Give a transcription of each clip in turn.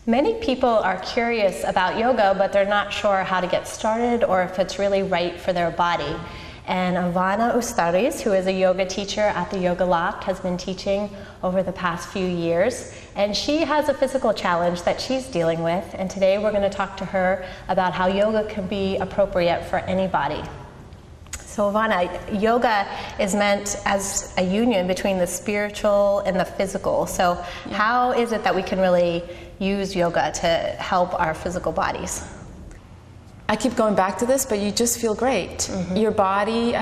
Many people are curious about yoga, but they're not sure how to get started or if it's really right for their body. And Ivana Ustariz, who is a yoga teacher at the Yoga Loft, has been teaching over the past few years. And she has a physical challenge that she's dealing with. And today we're going to talk to her about how yoga can be appropriate for anybody. So Ivana, yoga is meant as a union between the spiritual and the physical. So how is it that we can really use yoga to help our physical bodies? I keep going back to this, but you just feel great. Mm-hmm. Your body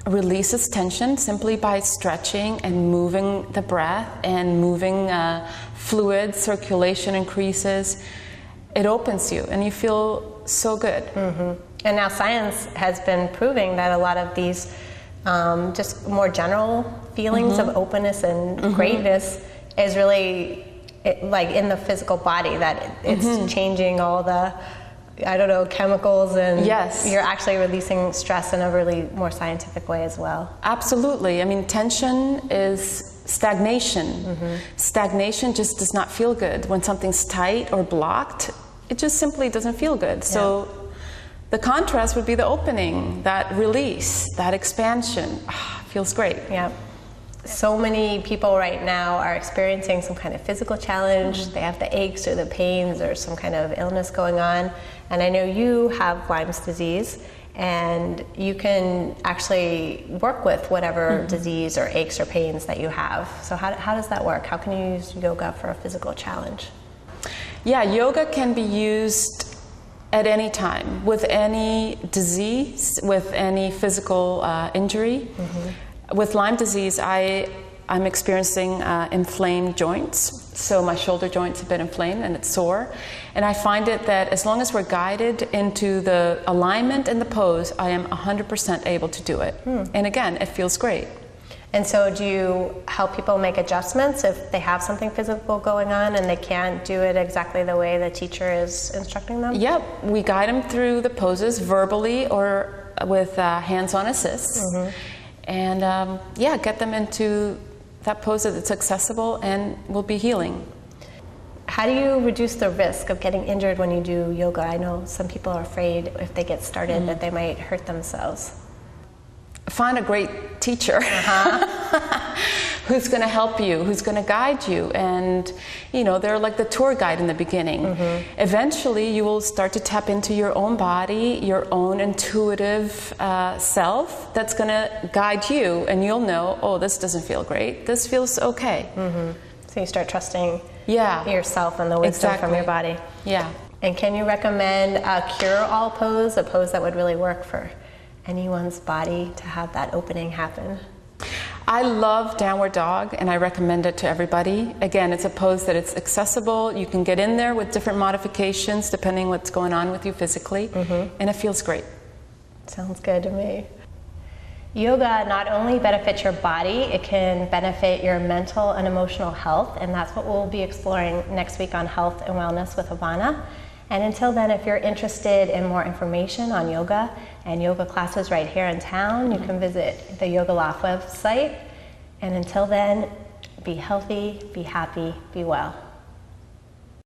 releases tension simply by stretching and moving the breath and moving fluid, circulation increases. It opens you and you feel so good. Mm-hmm. And now science has been proving that a lot of these just more general feelings of openness and greatness is really like in the physical body, that it's changing all the, I don't know, chemicals, and you're actually releasing stress in a really more scientific way as well. Absolutely. I mean, tension is stagnation. Stagnation just does not feel good. When something's tight or blocked, it just simply doesn't feel good. So the contrast would be the opening, that release, that expansion. Feels great. Yeah. So many people right now are experiencing some kind of physical challenge. They have the aches or the pains or some kind of illness going on. And I know you have Lyme's disease, and you can actually work with whatever disease or aches or pains that you have. So how does that work? How can you use yoga for a physical challenge? Yeah, yoga can be used at any time, with any disease, with any physical injury. With Lyme disease, I'm experiencing inflamed joints. So my shoulder joint's a bit inflamed and it's sore. And I find it that as long as we're guided into the alignment and the pose, I am 100% able to do it. And again, it feels great. And so do you help people make adjustments if they have something physical going on and they can't do it exactly the way the teacher is instructing them? Yep, we guide them through the poses verbally or with hands-on assists. And get them into that pose that's accessible and will be healing. How do you reduce the risk of getting injured when you do yoga? I know some people are afraid if they get started that they might hurt themselves. Find a great teacher who's going to help you, who's going to guide you. And, you know, they're like the tour guide in the beginning. Eventually, you will start to tap into your own body, your own intuitive self that's going to guide you. And you'll know, oh, this doesn't feel great. This feels okay. So you start trusting yourself and the wisdom from your body. Yeah. And can you recommend a cure-all pose, a pose that would really work for anyone's body to have that opening happen? I love downward dog, and I recommend it to everybody. Again, it's a pose that it's accessible. You can get in there with different modifications depending what's going on with you physically, and it feels great. Sounds good to me. Yoga not only benefits your body, it can benefit your mental and emotional health, and that's what we'll be exploring next week on Health and Wellness with Ivana. And until then, if you're interested in more information on yoga and yoga classes right here in town, you can visit the Yoga Loft website. And until then, be healthy, be happy, be well.